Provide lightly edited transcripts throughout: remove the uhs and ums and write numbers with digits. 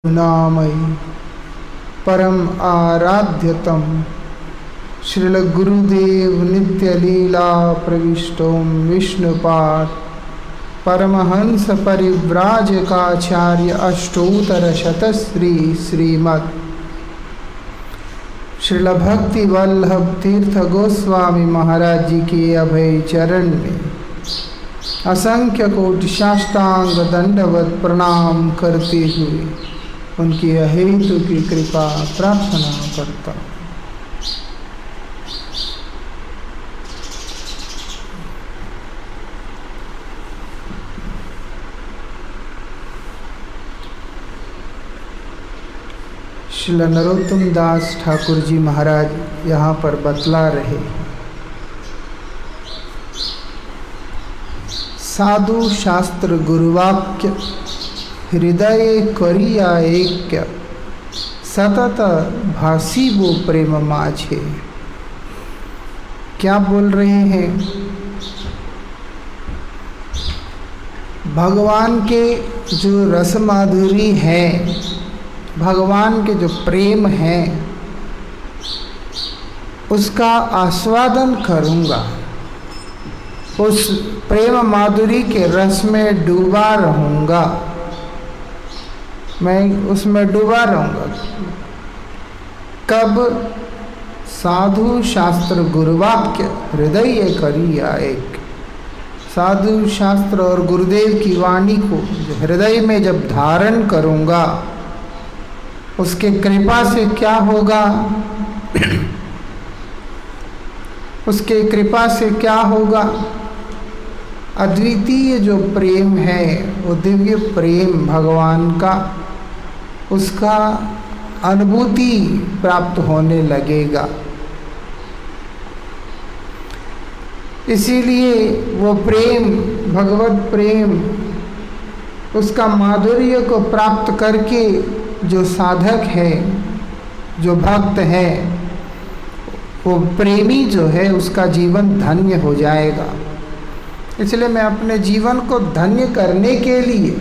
नामयि परम आराध्यतम श्रील गुरुदेव नित्य लीला प्रविष्टोम विष्णुपाद परमहंस परिव्राजकाचार्य अष्टोत्तर शतश्री श्रीमद् श्रील भक्ति वल्लभ तीर्थ गोस्वामी महाराज जी के अभय चरण में असंख्य कोटि साष्टांग दंडवत प्रणाम करते हुए उनकी अहेतु की कृपा प्रार्थना करता हूँ। श्रील नरोत्तम दास ठाकुर जी महाराज यहाँ पर बतला रहे हैं, साधु शास्त्र गुरुवाक्य हृदय करिया ऐक्य सतत भासी वो प्रेम माझे। क्या बोल रहे हैं? भगवान के जो रस माधुरी है, भगवान के जो प्रेम है, उसका आस्वादन करूँगा, उस प्रेम माधुरी के रस में डूबा रहूँगा, मैं उसमें डूबा रहूँगा। कब? साधु शास्त्र गुरुवाक्य हृदय करिया एक। साधु शास्त्र और गुरुदेव की वाणी को हृदय में जब धारण करूँगा, उसके कृपा से क्या होगा? उसके कृपा से क्या होगा? अद्वितीय जो प्रेम है, वो दिव्य प्रेम भगवान का, उसका अनुभूति प्राप्त होने लगेगा। इसीलिए वो प्रेम, भगवत प्रेम, उसका माधुर्य को प्राप्त करके जो साधक है, जो भक्त है, वो प्रेमी जो है, उसका जीवन धन्य हो जाएगा। इसलिए मैं अपने जीवन को धन्य करने के लिए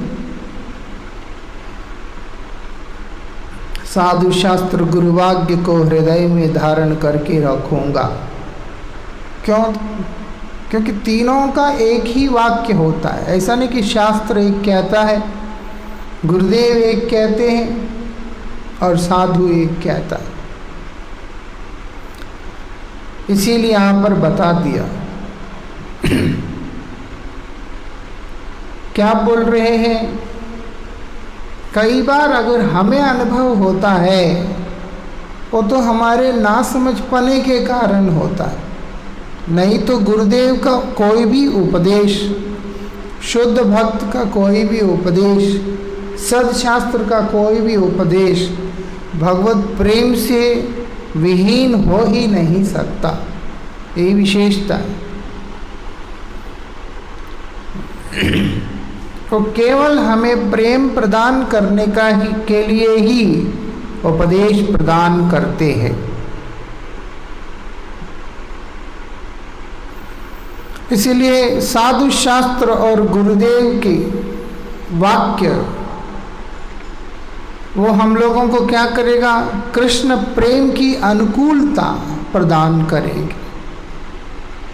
साधु शास्त्र गुरुवाक्य को हृदय में धारण करके रखूँगा। क्यों? क्योंकि तीनों का एक ही वाक्य होता है। ऐसा नहीं कि शास्त्र एक कहता है, गुरुदेव एक कहते हैं और साधु एक कहता है। इसीलिए यहाँ पर बता दिया। क्या बोल रहे हैं? कई बार अगर हमें अनुभव होता है, वो तो हमारे ना समझपने के कारण होता है। नहीं तो गुरुदेव का कोई भी उपदेश, शुद्ध भक्त का कोई भी उपदेश, सदशास्त्र का कोई भी उपदेश भगवत प्रेम से विहीन हो ही नहीं सकता। यही विशेषता है। तो केवल हमें प्रेम प्रदान करने के लिए ही उपदेश प्रदान करते हैं। इसलिए साधु शास्त्र और गुरुदेव के वाक्य वो हम लोगों को क्या करेगा? कृष्ण प्रेम की अनुकूलता प्रदान करेंगे।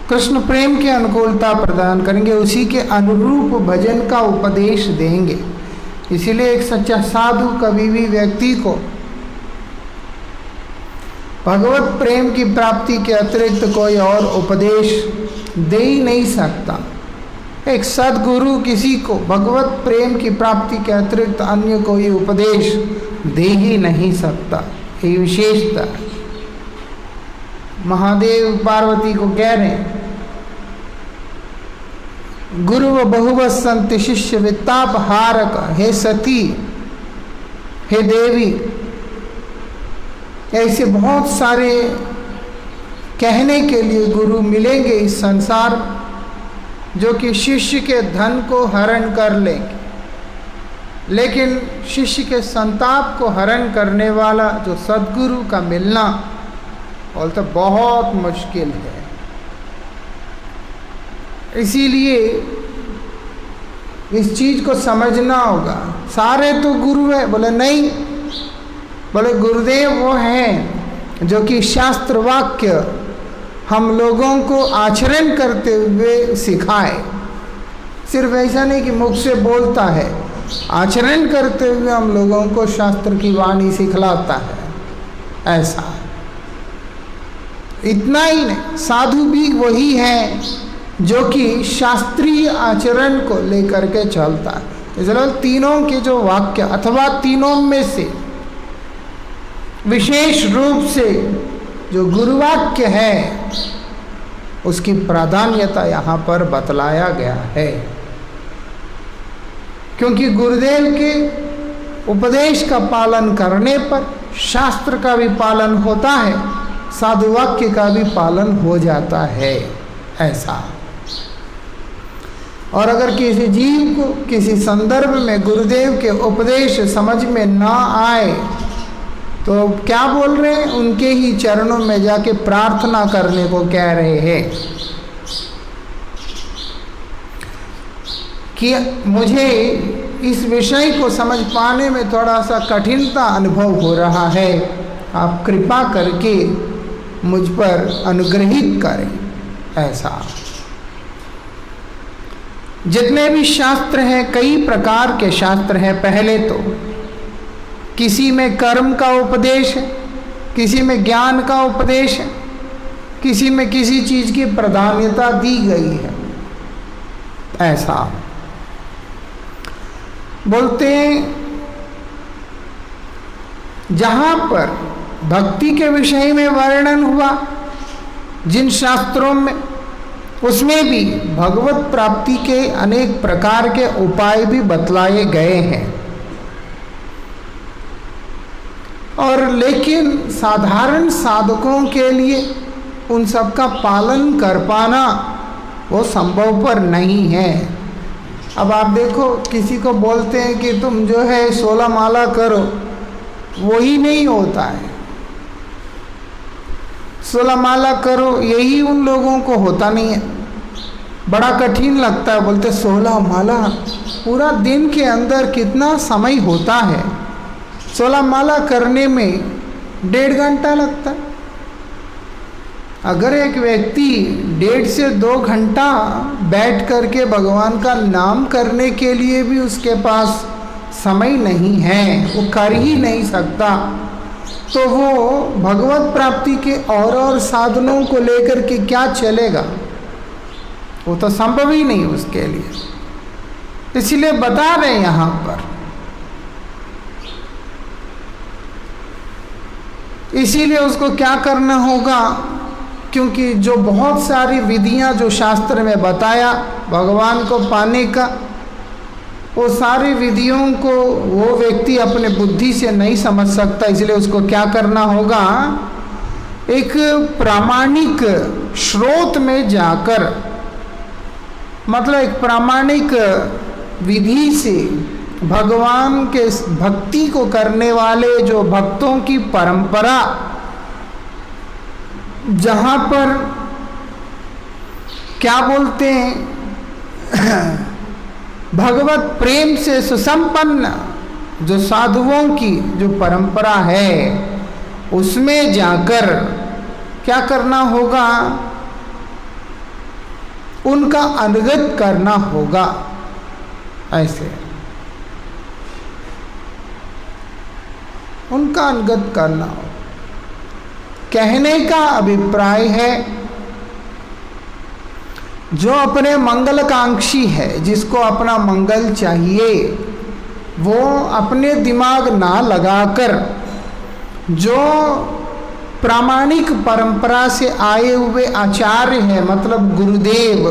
कृष्ण प्रेम की अनुकूलता प्रदान करेंगे, उसी के अनुरूप भजन का उपदेश देंगे। इसीलिए एक सच्चा साधु कभी भी व्यक्ति को भगवत प्रेम की प्राप्ति के अतिरिक्त कोई और उपदेश दे ही नहीं सकता। एक सद्गुरु किसी को भगवत प्रेम की प्राप्ति के अतिरिक्त अन्य कोई उपदेश दे ही नहीं सकता। ये विशेषता है। महादेव पार्वती को कह रहे हैं, गुरु व बहुवत संत शिष्य विताप हारक, हे सती, हे देवी। ऐसे बहुत सारे कहने के लिए गुरु मिलेंगे इस संसार, जो कि शिष्य के धन को हरण कर लेंगे, लेकिन शिष्य के संताप को हरण करने वाला जो सद्गुरु का मिलना और तो बहुत मुश्किल है। इसीलिए इस चीज़ को समझना होगा सारे तो गुरु है। बोले नहीं, बोले गुरुदेव वो हैं जो कि शास्त्र वाक्य हम लोगों को आचरण करते हुए सिखाए। सिर्फ ऐसा नहीं कि मुख से बोलता है, आचरण करते हुए हम लोगों को शास्त्र की वाणी सिखलाता है। ऐसा इतना ही नहीं, साधु भी वही है जो कि शास्त्रीय आचरण को लेकर के चलता है। इसलिए तीनों के जो वाक्य अथवा तीनों में से विशेष रूप से जो गुरुवाक्य है उसकी प्राधान्यता यहाँ पर बतलाया गया है, क्योंकि गुरुदेव के उपदेश का पालन करने पर शास्त्र का भी पालन होता है, साधु वाक्य का भी पालन हो जाता है। ऐसा और अगर किसी जीव को किसी संदर्भ में गुरुदेव के उपदेश समझ में ना आए तो क्या बोल रहे हैं, उनके ही चरणों में जाके प्रार्थना करने को कह रहे हैं कि मुझे इस विषय को समझ पाने में थोड़ा सा कठिनता अनुभव हो रहा है, आप कृपा करके मुझ पर अनुग्रहित करें। ऐसा जितने भी शास्त्र हैं, कई प्रकार के शास्त्र हैं। पहले तो किसी में कर्म का उपदेश है, किसी में ज्ञान का उपदेश है, किसी में किसी चीज की प्राधान्यता दी गई है। ऐसा बोलते हैं जहां पर भक्ति के विषय में वर्णन हुआ जिन शास्त्रों में, उसमें भी भगवत प्राप्ति के अनेक प्रकार के उपाय भी बतलाए गए हैं। और लेकिन साधारण साधकों के लिए उन सब का पालन कर पाना वो संभव पर नहीं है। अब आप देखो, किसी को बोलते हैं कि तुम जो है 16 माला करो, वही नहीं होता है। 16 माला करो यही उन लोगों को होता नहीं है, बड़ा कठिन लगता है। बोलते 16 माला, पूरा दिन के अंदर कितना समय होता है, 16 माला करने में 1.5 घंटा लगता है। अगर एक व्यक्ति 1.5 से 2 घंटा बैठ करके भगवान का नाम करने के लिए भी उसके पास समय नहीं है, वो कर ही नहीं सकता, तो वो भगवत प्राप्ति के और साधनों को लेकर के क्या चलेगा? वो तो संभव ही नहीं उसके लिए। इसलिए बता रहे हैं यहाँ पर, इसीलिए उसको क्या करना होगा, क्योंकि जो बहुत सारी विधियां जो शास्त्र में बताया भगवान को पाने का, वो सारी विधियों को वो व्यक्ति अपने बुद्धि से नहीं समझ सकता। इसलिए उसको क्या करना होगा, एक प्रामाणिक स्रोत में जाकर, मतलब एक प्रामाणिक विधि से भगवान के भक्ति को करने वाले जो भक्तों की परंपरा, जहाँ पर क्या बोलते हैं, भगवत प्रेम से सुसंपन्न जो साधुओं की जो परंपरा है, उसमें जाकर क्या करना होगा, उनका अनुगत करना होगा। ऐसे उनका अनुगत करना हो। कहने का अभिप्राय है, जो अपने मंगलकांक्षी है, जिसको अपना मंगल चाहिए, वो अपने दिमाग ना लगाकर जो प्रामाणिक परंपरा से आए हुए आचार्य हैं, मतलब गुरुदेव,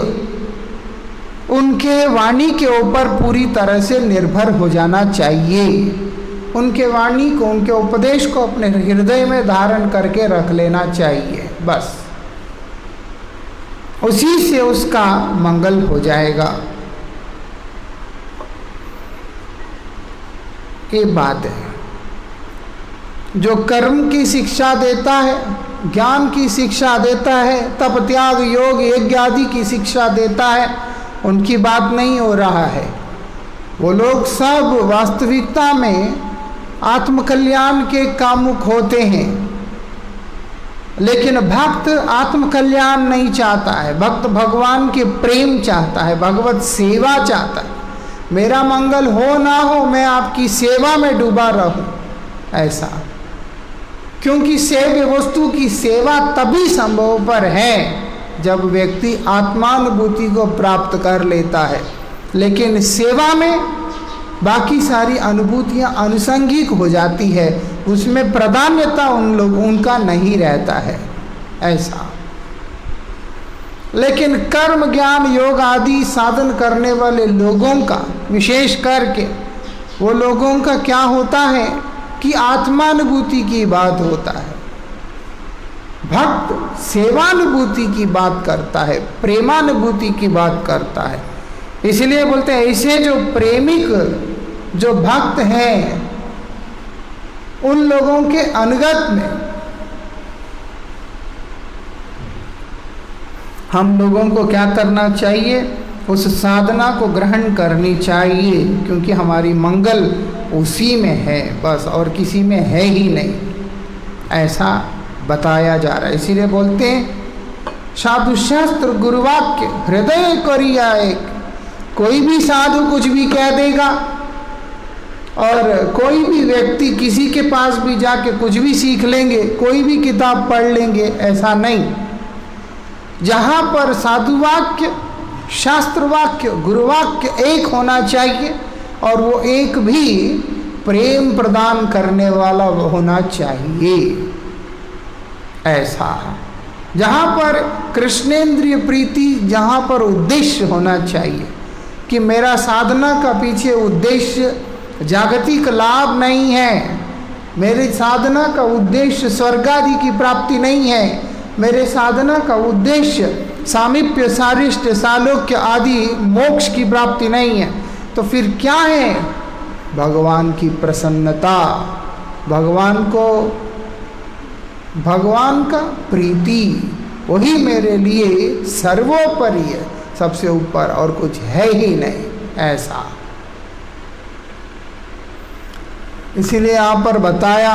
उनके वाणी के ऊपर पूरी तरह से निर्भर हो जाना चाहिए। उनके वाणी को, उनके उपदेश को अपने हृदय में धारण करके रख लेना चाहिए। बस उसी से उसका मंगल हो जाएगा। ये बात है। जो कर्म की शिक्षा देता है, ज्ञान की शिक्षा देता है, तप त्याग योग यज्ञ आदि की शिक्षा देता है, उनकी बात नहीं हो रहा है। वो लोग सब वास्तविकता में आत्मकल्याण के कामुक होते हैं, लेकिन भक्त आत्मकल्याण नहीं चाहता है। भक्त भगवान के प्रेम चाहता है, भगवत सेवा चाहता है। मेरा मंगल हो ना हो, मैं आपकी सेवा में डूबा रहूं, ऐसा। क्योंकि सेव्य वस्तु की सेवा तभी संभव पर है जब व्यक्ति आत्मानुभूति को प्राप्त कर लेता है। लेकिन सेवा में बाकी सारी अनुभूतियां अनुषंगिक हो जाती है, उसमें प्राधान्यता उनका नहीं रहता है, ऐसा। लेकिन कर्म ज्ञान योग आदि साधन करने वाले लोगों का, विशेष करके वो लोगों का क्या होता है कि आत्मानुभूति की बात होता है। भक्त सेवानुभूति की बात करता है, प्रेमानुभूति की बात करता है। इसलिए बोलते हैं ऐसे जो प्रेमिक, जो भक्त हैं, उन लोगों के अनुगत में हम लोगों को क्या करना चाहिए? उस साधना को ग्रहण करनी चाहिए, क्योंकि हमारी मंगल उसी में है बस, और किसी में है ही नहीं, ऐसा बताया जा रहा है। इसीलिए बोलते हैं साधु शास्त्र गुरुवाक्य हृदय करिया एक। कोई भी साधु कुछ भी कह देगा, और कोई भी व्यक्ति किसी के पास भी जाके कुछ भी सीख लेंगे, कोई भी किताब पढ़ लेंगे, ऐसा नहीं। जहाँ पर साधु वाक्य, शास्त्र वाक्य, गुरुवाक्य एक होना चाहिए, और वो एक भी प्रेम प्रदान करने वाला होना चाहिए, ऐसा। जहाँ पर कृष्णेंद्रिय प्रीति, जहाँ पर उद्देश्य होना चाहिए कि मेरा साधना का पीछे उद्देश्य जागतिक लाभ नहीं है, मेरी साधना का उद्देश्य स्वर्ग आदि की प्राप्ति नहीं है, मेरे साधना का उद्देश्य सामीप्य, सारिष्ट, सालोक्य आदि मोक्ष की प्राप्ति नहीं है, तो फिर क्या है? भगवान की प्रसन्नता, भगवान का प्रीति, वही मेरे लिए सर्वोपरि है, सबसे ऊपर, और कुछ है ही नहीं, ऐसा। इसीलिए यहाँ पर बताया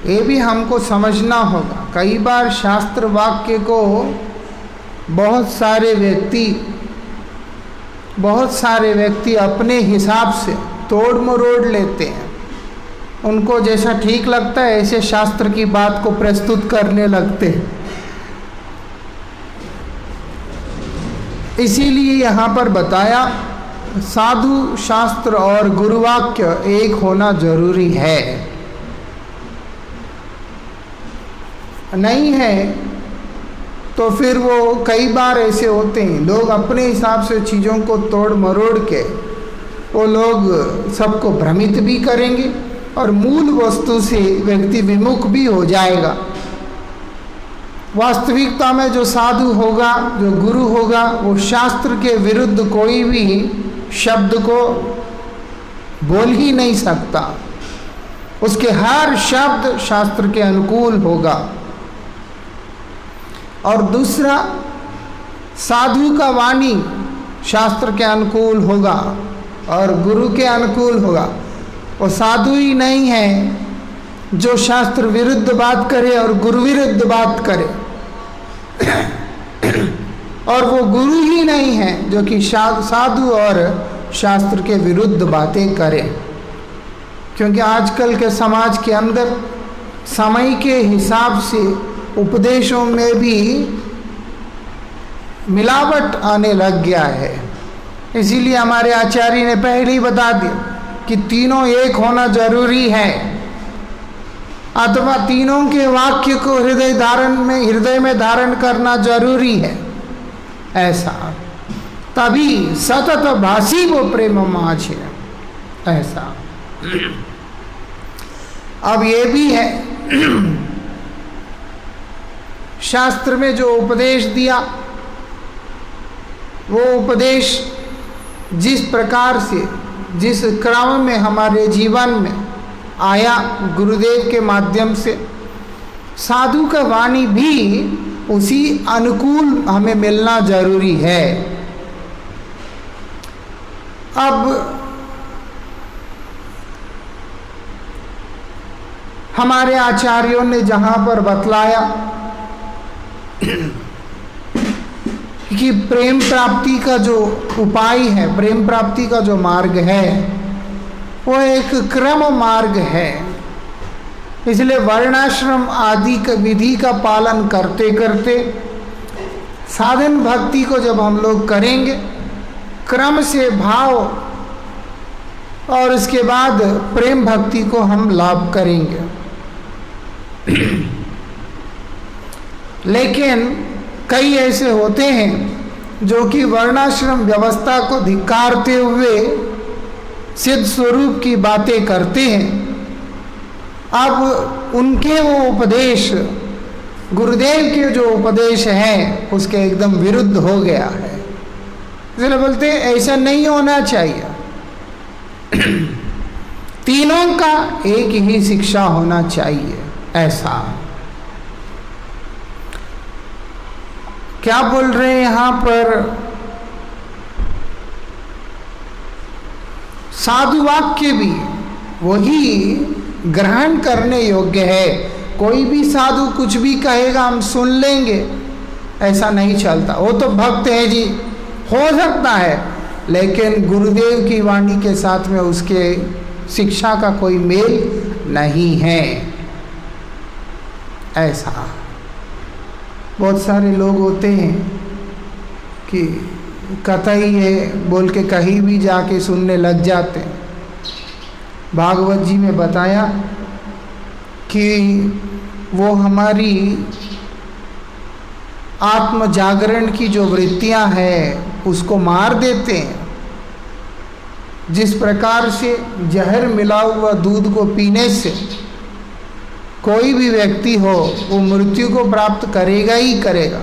ये भी हमको समझना होगा। कई बार शास्त्र वाक्य को बहुत सारे व्यक्ति अपने हिसाब से तोड़ मरोड़ लेते हैं, उनको जैसा ठीक लगता है ऐसे शास्त्र की बात को प्रस्तुत करने लगते हैं। इसीलिए यहाँ पर बताया साधु शास्त्र और गुरुवाक्य एक होना जरूरी है। नहीं है तो फिर वो कई बार ऐसे होते हैं, लोग अपने हिसाब से चीज़ों को तोड़ मरोड़ के वो लोग सबको भ्रमित भी करेंगे, और मूल वस्तु से व्यक्ति विमुख भी हो जाएगा। वास्तविकता में जो साधु होगा, जो गुरु होगा, वो शास्त्र के विरुद्ध कोई भी शब्द को बोल ही नहीं सकता, उसके हर शब्द शास्त्र के अनुकूल होगा। और दूसरा, साधु का वाणी शास्त्र के अनुकूल होगा और गुरु के अनुकूल होगा। वो साधु ही नहीं है जो शास्त्र विरुद्ध बात करे और गुरु विरुद्ध बात करे, और वो गुरु ही नहीं है जो कि साधु और शास्त्र के विरुद्ध बातें करे। क्योंकि आजकल के समाज के अंदर समय के हिसाब से उपदेशों में भी मिलावट आने लग गया है। इसीलिए हमारे आचार्य ने पहले ही बता दिया कि तीनों एक होना जरूरी है, अथवा तीनों के वाक्य को हृदय में धारण करना जरूरी है, ऐसा। तभी सतत भासी वो प्रेम माझ है, ऐसा। अब ये भी है शास्त्र में जो उपदेश दिया, वो उपदेश जिस प्रकार से जिस क्रम में हमारे जीवन में आया गुरुदेव के माध्यम से, साधु का वाणी भी उसी अनुकूल हमें मिलना जरूरी है। अब हमारे आचार्यों ने जहाँ पर बतलाया कि प्रेम प्राप्ति का जो उपाय है, प्रेम प्राप्ति का जो मार्ग है, वो एक क्रम मार्ग है। इसलिए वर्णाश्रम आदि विधि का पालन करते करते साधन भक्ति को जब हम लोग करेंगे, क्रम से भाव और उसके बाद प्रेम भक्ति को हम लाभ करेंगे। लेकिन कई ऐसे होते हैं जो कि वर्णाश्रम व्यवस्था को धिक्कारते हुए सिद्ध स्वरूप की बातें करते हैं। अब उनके वो उपदेश, गुरुदेव के जो उपदेश हैं, उसके एकदम विरुद्ध हो गया है। इसलिए बोलते हैं ऐसा नहीं होना चाहिए। तीनों का एक ही शिक्षा होना चाहिए। ऐसा क्या बोल रहे हैं यहां पर? साधु वाक्य भी वही ग्रहण करने योग्य है। कोई भी साधु कुछ भी कहेगा हम सुन लेंगे, ऐसा नहीं चलता। वो तो भक्त है जी, हो सकता है, लेकिन गुरुदेव की वाणी के साथ में उसके शिक्षा का कोई मेल नहीं है। ऐसा बहुत सारे लोग होते हैं कि कतई है बोल के कहीं भी जाके सुनने लग जाते हैं। भागवत जी में बताया कि वो हमारी आत्म जागरण की जो वृत्तियां हैं उसको मार देते हैं। जिस प्रकार से जहर मिला हुआ दूध को पीने से कोई भी व्यक्ति हो वो मृत्यु को प्राप्त करेगा ही करेगा,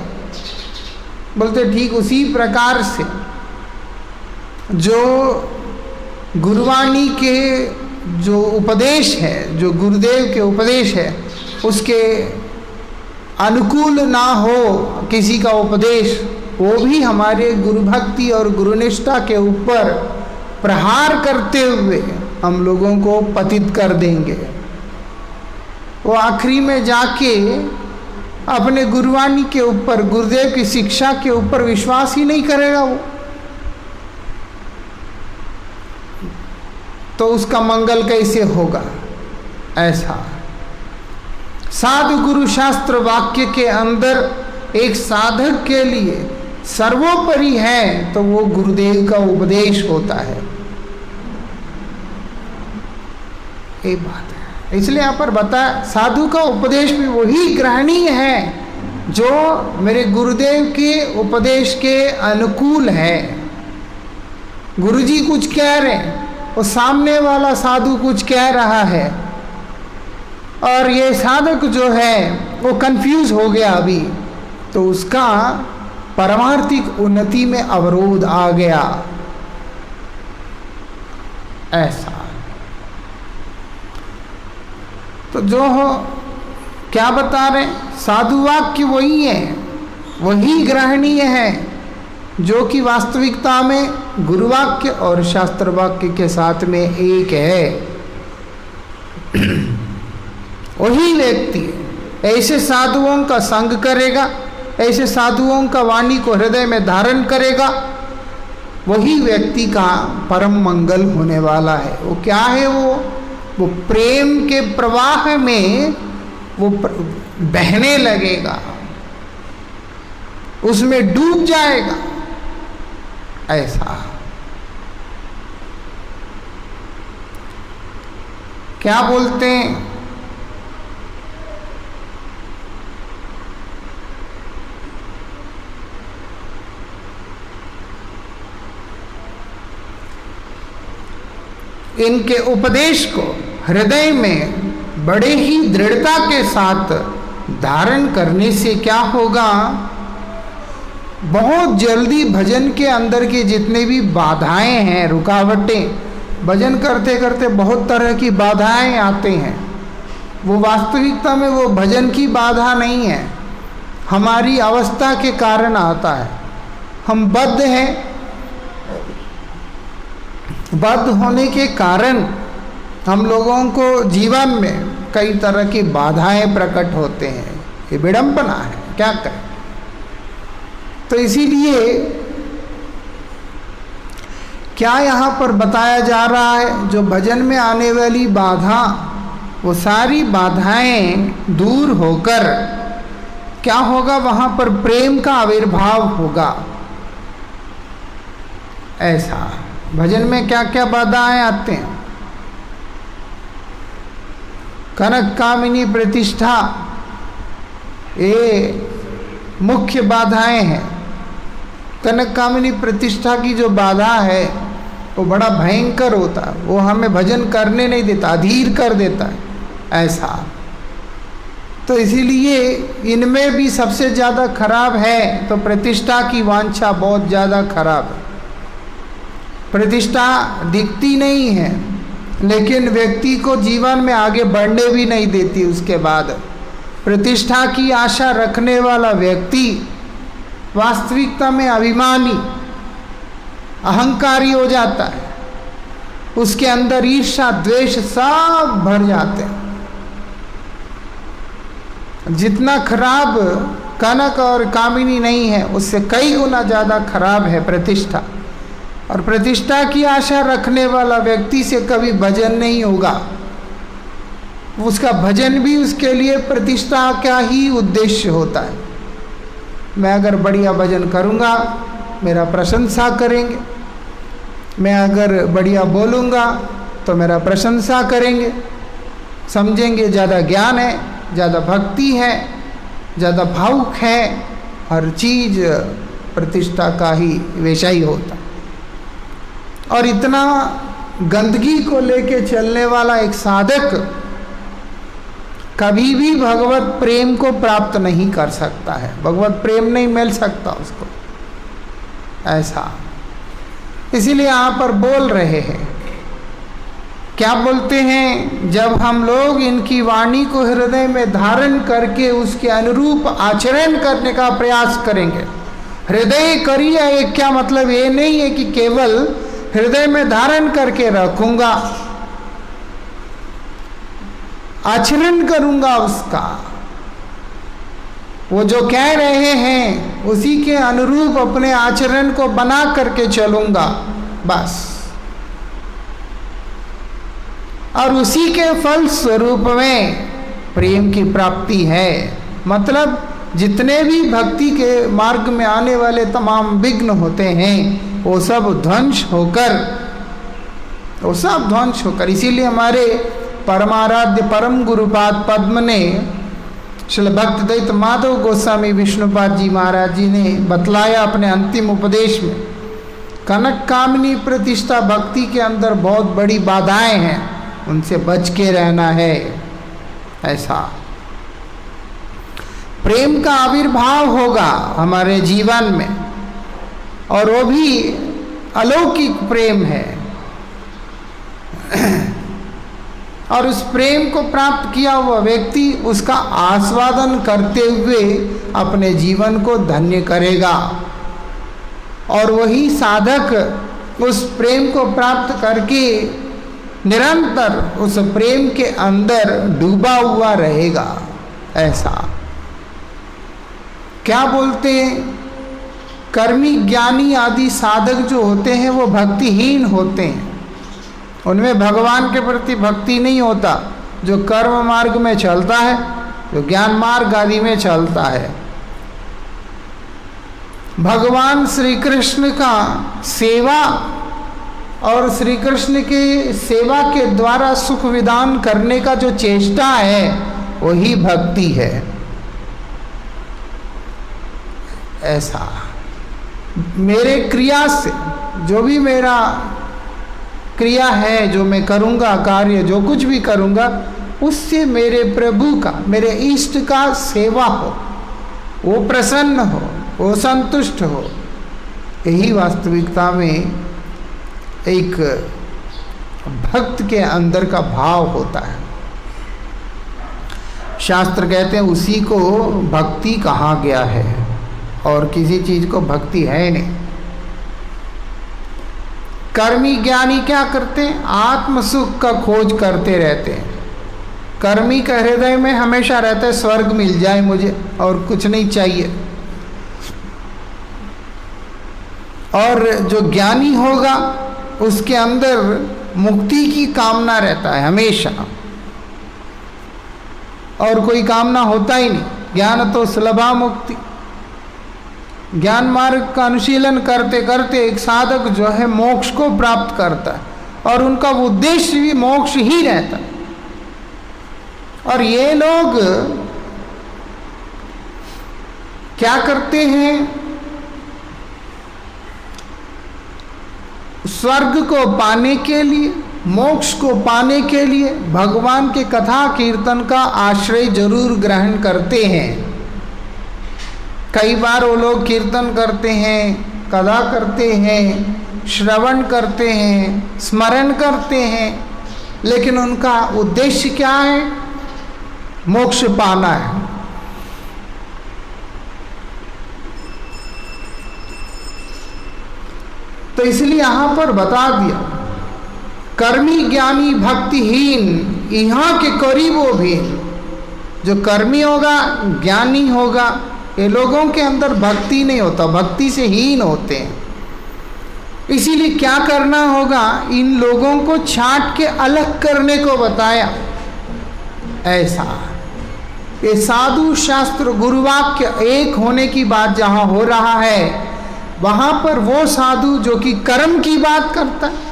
बोलते ठीक उसी प्रकार से जो गुरुवाणी के जो उपदेश है, जो गुरुदेव के उपदेश है, उसके अनुकूल ना हो किसी का उपदेश, वो भी हमारे गुरु भक्ति और गुरुनिष्ठा के ऊपर प्रहार करते हुए हम लोगों को पतित कर देंगे। वो आखिरी में जाके अपने गुरुवाणी के ऊपर, गुरुदेव की शिक्षा के ऊपर विश्वास ही नहीं करेगा वो, तो उसका मंगल कैसे होगा? ऐसा साधु गुरु शास्त्र वाक्य के अंदर एक साधक के लिए सर्वोपरि है तो वो गुरुदेव का उपदेश होता है। ये बात है। इसलिए यहाँ पर बता, साधु का उपदेश भी वही ग्रहणीय है जो मेरे गुरुदेव के उपदेश के अनुकूल है। गुरुजी कुछ कह रहे हैं, वो सामने वाला साधु कुछ कह रहा है, और ये साधक जो है वो कंफ्यूज हो गया अभी, तो उसका परमार्थिक उन्नति में अवरोध आ गया। ऐसा तो जो हो क्या बता रहे, साधु वाक्य वही है, वही ग्रहणीय है जो कि वास्तविकता में गुरुवाक्य और शास्त्र वाक्य के साथ में एक है। वही व्यक्ति ऐसे साधुओं का संग करेगा, ऐसे साधुओं का वाणी को हृदय में धारण करेगा, वही व्यक्ति का परम मंगल होने वाला है। वो क्या है? वो प्रेम के प्रवाह में वो बहने लगेगा, उसमें डूब जाएगा। ऐसा क्या बोलते हैं, इनके उपदेश को हृदय में बड़े ही दृढ़ता के साथ धारण करने से क्या होगा, बहुत जल्दी भजन के अंदर के जितने भी बाधाएं हैं, रुकावटें, भजन करते करते बहुत तरह की बाधाएं आते हैं। वो वास्तविकता में वो भजन की बाधा नहीं है, हमारी अवस्था के कारण आता है। हम बद्ध हैं, बद्ध होने के कारण हम लोगों को जीवन में कई तरह की बाधाएं प्रकट होते हैं। ये विडंबना है, क्या करें। तो इसीलिए क्या यहाँ पर बताया जा रहा है, जो भजन में आने वाली बाधा, वो सारी बाधाएं दूर होकर क्या होगा, वहाँ पर प्रेम का आविर्भाव होगा। ऐसा भजन में क्या क्या बाधाएं आते हैं। कनक कामिनी प्रतिष्ठा, ये मुख्य बाधाएं हैं। कनक कामिनी प्रतिष्ठा की जो बाधा है वो बड़ा भयंकर होता है, वो हमें भजन करने नहीं देता, अधीर कर देता है। ऐसा तो इसीलिए इनमें भी सबसे ज़्यादा खराब है तो प्रतिष्ठा की वांछा बहुत ज़्यादा खराब है। प्रतिष्ठा दिखती नहीं है लेकिन व्यक्ति को जीवन में आगे बढ़ने भी नहीं देती। उसके बाद प्रतिष्ठा की आशा रखने वाला व्यक्ति वास्तविकता में अभिमानी, अहंकारी हो जाता है। उसके अंदर ईर्ष्या द्वेष सब भर जाते हैं। जितना खराब कनक और कामिनी नहीं है, उससे कई गुना ज़्यादा खराब है प्रतिष्ठा। और प्रतिष्ठा की आशा रखने वाला व्यक्ति से कभी भजन नहीं होगा। उसका भजन भी उसके लिए प्रतिष्ठा का ही उद्देश्य होता है। मैं अगर बढ़िया भजन करूँगा मेरा प्रशंसा करेंगे, मैं अगर बढ़िया बोलूँगा तो मेरा प्रशंसा करेंगे, समझेंगे ज़्यादा ज्ञान है, ज़्यादा भक्ति है, ज़्यादा भावुक है। हर चीज़ प्रतिष्ठा का ही वैसा ही होता। और इतना गंदगी को लेके चलने वाला एक साधक कभी भी भगवत प्रेम को प्राप्त नहीं कर सकता है, भगवत प्रेम नहीं मिल सकता उसको। ऐसा इसीलिए यहाँ पर बोल रहे हैं, क्या बोलते हैं, जब हम लोग इनकी वाणी को हृदय में धारण करके उसके अनुरूप आचरण करने का प्रयास करेंगे। हृदय करिए, ये क्या मतलब, ये नहीं है कि केवल हृदय में धारण करके रखूंगा, आचरण करूंगा उसका। वो जो कह रहे हैं उसी के अनुरूप अपने आचरण को बना करके चलूंगा बस। और उसी के फल स्वरूप में प्रेम की प्राप्ति है। मतलब जितने भी भक्ति के मार्ग में आने वाले तमाम विघ्न होते हैं वो सब ध्वंस होकर, इसीलिए हमारे परमाराध्य परम गुरुपाद पद्म ने श्रील भक्तिदैत माधव गोस्वामी विष्णुपाद जी महाराज जी ने बतलाया अपने अंतिम उपदेश में, कनक कामिनी प्रतिष्ठा भक्ति के अंदर बहुत बड़ी बाधाएं हैं, उनसे बच के रहना है। ऐसा प्रेम का आविर्भाव होगा हमारे जीवन में, और वो भी अलौकिक प्रेम है। और उस प्रेम को प्राप्त किया हुआ व्यक्ति उसका आस्वादन करते हुए अपने जीवन को धन्य करेगा। और वही साधक उस प्रेम को प्राप्त करके निरंतर उस प्रेम के अंदर डूबा हुआ रहेगा। ऐसा क्या बोलते हैं, कर्मी ज्ञानी आदि साधक जो होते हैं वो भक्तिहीन होते हैं, उनमें भगवान के प्रति भक्ति नहीं होता। जो कर्म मार्ग में चलता है, जो ज्ञान मार्ग आदि में चलता है, भगवान श्री कृष्ण का सेवा और श्री कृष्ण की सेवा के द्वारा सुख विधान करने का जो चेष्टा है वही भक्ति है। ऐसा मेरे क्रिया से, जो भी मेरा क्रिया है, जो मैं करूँगा, कार्य जो कुछ भी करूँगा, उससे मेरे प्रभु का, मेरे इष्ट का सेवा हो, वो प्रसन्न हो, वो संतुष्ट हो। यही वास्तविकता में एक भक्त के अंदर का भाव होता है। शास्त्र कहते हैं उसी को भक्ति कहा गया है, और किसी चीज को भक्ति है नहीं। कर्मी ज्ञानी क्या करते हैं? आत्म सुख का खोज करते रहते हैं। कर्मी का हृदय में हमेशा रहता है स्वर्ग मिल जाए मुझे और कुछ नहीं चाहिए। और जो ज्ञानी होगा उसके अंदर मुक्ति की कामना रहता है हमेशा, और कोई कामना होता ही नहीं। ज्ञान तो सुलभा मुक्ति। ज्ञान मार्ग का अनुशीलन करते करते एक साधक जो है मोक्ष को प्राप्त करता है, और उनका उद्देश्य भी मोक्ष ही रहता है। और ये लोग क्या करते हैं? स्वर्ग को पाने के लिए, मोक्ष को पाने के लिए भगवान के कथा कीर्तन का आश्रय जरूर ग्रहण करते हैं। कई बार वो लोग कीर्तन करते हैं, कथा करते हैं, श्रवण करते हैं, स्मरण करते हैं, लेकिन उनका उद्देश्य क्या है? मोक्ष पाना है। तो इसलिए यहां पर बता दिया, कर्मी ज्ञानी भक्तिहीन यहाँ के करीबों भी। जो कर्मी होगा, ज्ञानी होगा, ये लोगों के अंदर भक्ति नहीं होता, भक्ति से हीन होते हैं। इसीलिए क्या करना होगा? इन लोगों को छांट के अलग करने को बताया। ऐसा ये साधु शास्त्र गुरुवाक्य एक होने की बात जहां हो रहा है, वहां पर वो साधु जो कि कर्म की बात करता है,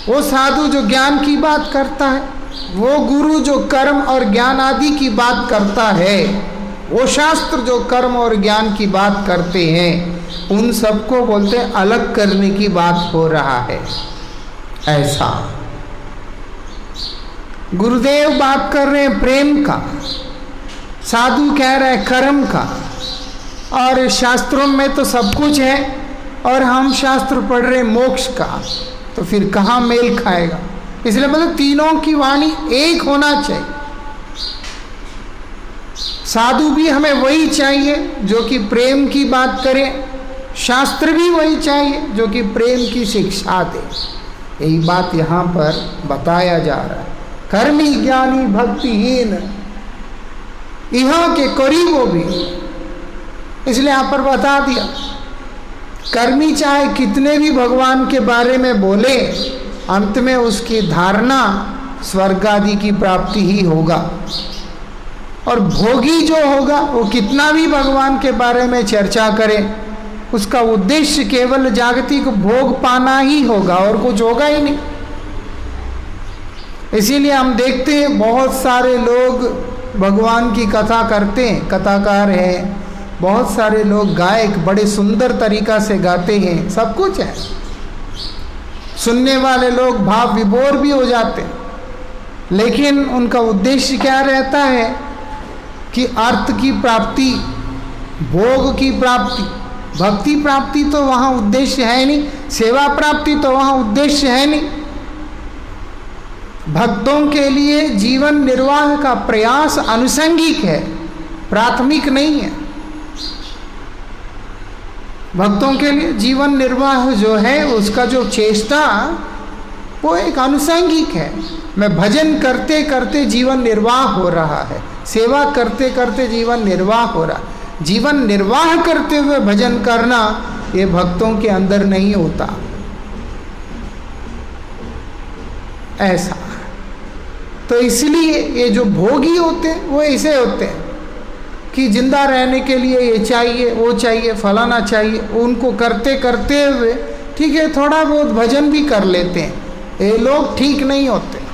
वो साधु जो ज्ञान की बात करता है, वो गुरु जो कर्म और ज्ञान आदि की बात करता है, वो शास्त्र जो कर्म और ज्ञान की बात करते हैं, उन सबको बोलते हैं अलग करने की बात हो रहा है। ऐसा गुरुदेव बात कर रहे हैं प्रेम का, साधु कह रहे हैं कर्म का, और शास्त्रों में तो सब कुछ है और हम शास्त्र पढ़ रहे हैं मोक्ष का, तो फिर कहाँ मेल खाएगा? इसलिए मतलब तीनों की वाणी एक होना चाहिए। साधु भी हमें वही चाहिए जो कि प्रेम की बात करे, शास्त्र भी वही चाहिए जो कि प्रेम की शिक्षा दे। यही बात यहाँ पर बताया जा रहा है। कर्मी ज्ञानी भक्तिहीन यहाँ के करीबों भी, इसलिए यहाँ पर बता दिया, कर्मी चाहे कितने भी भगवान के बारे में बोले, अंत में उसकी धारणा स्वर्ग आदि की प्राप्ति ही होगा। और भोगी जो होगा वो कितना भी भगवान के बारे में चर्चा करे, उसका उद्देश्य केवल जागतिक भोग पाना ही होगा और कुछ होगा ही नहीं। इसीलिए हम देखते हैं बहुत सारे लोग भगवान की कथा करते हैं, कथाकार हैं, बहुत सारे लोग गायक बड़े सुंदर तरीका से गाते हैं, सब कुछ है। सुनने वाले लोग भाव विभोर भी हो जाते हैं, लेकिन उनका उद्देश्य क्या रहता है कि अर्थ की प्राप्ति, भोग की प्राप्ति, भक्ति प्राप्ति तो वहाँ उद्देश्य है नहीं, सेवा प्राप्ति तो वहाँ उद्देश्य है नहीं। भक्तों के लिए जीवन निर्वाह का प्रयास अनुषंगिक है, प्राथमिक नहीं है। भक्तों के लिए जीवन निर्वाह जो है उसका जो चेष्टा वो एक अनुषंगिक है। मैं भजन करते करते जीवन निर्वाह हो रहा है, सेवा करते करते जीवन निर्वाह हो रहा है। जीवन निर्वाह करते हुए भजन करना ये भक्तों के अंदर नहीं होता। ऐसा तो इसलिए ये जो भोगी होते हैं वो ऐसे होते हैं कि जिंदा रहने के लिए ये चाहिए, वो चाहिए, फलाना चाहिए। उनको करते करते हुए ठीक है थोड़ा बहुत भजन भी कर लेते हैं, ये लोग ठीक नहीं होते।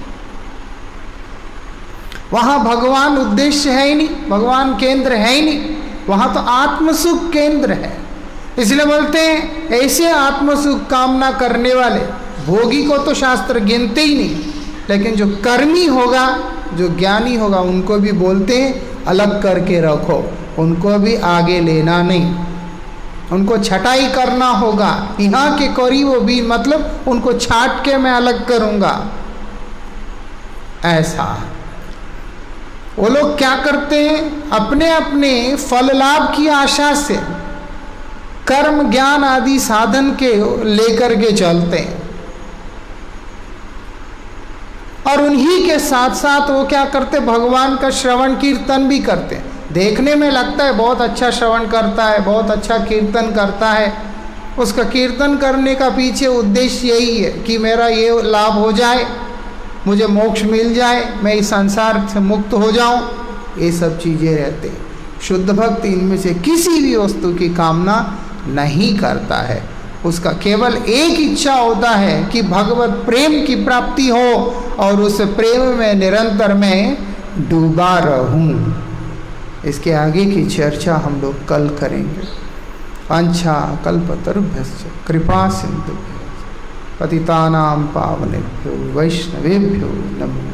वहाँ भगवान उद्देश्य है ही नहीं, भगवान केंद्र है ही नहीं, वहाँ तो आत्मसुख केंद्र है। इसलिए बोलते हैं ऐसे आत्मसुख कामना करने वाले भोगी को तो शास्त्र गिनते ही नहीं, लेकिन जो कर्मी होगा, जो ज्ञानी होगा, उनको भी बोलते हैं अलग करके रखो, उनको भी आगे लेना नहीं। उनको छटाई करना होगा। यहाँ के करी वो भी, मतलब उनको छाट के मैं अलग करूँगा। ऐसा वो लोग क्या करते हैं, अपने अपने फल लाभ की आशा से कर्म ज्ञान आदि साधन के लेकर के चलते हैं, और उन्हीं के साथ साथ वो क्या करते, भगवान का श्रवण कीर्तन भी करते हैं। देखने में लगता है बहुत अच्छा श्रवण करता है, बहुत अच्छा कीर्तन करता है, उसका कीर्तन करने का पीछे उद्देश्य यही है कि मेरा ये लाभ हो जाए, मुझे मोक्ष मिल जाए, मैं इस संसार से मुक्त हो जाऊं, ये सब चीज़ें रहते हैं। शुद्ध भक्त इनमें से किसी भी वस्तु की कामना नहीं करता है। उसका केवल एक इच्छा होता है कि भगवत प्रेम की प्राप्ति हो और उस प्रेम में निरंतर मैं डूबा रहूं। इसके आगे की चर्चा हम लोग कल करेंगे। वांछा कल्पतरुभ्यश्च कृपा सिंधुभ्यश्च पतितानां पावनेभ्यो वैष्णवेभ्यो नमो।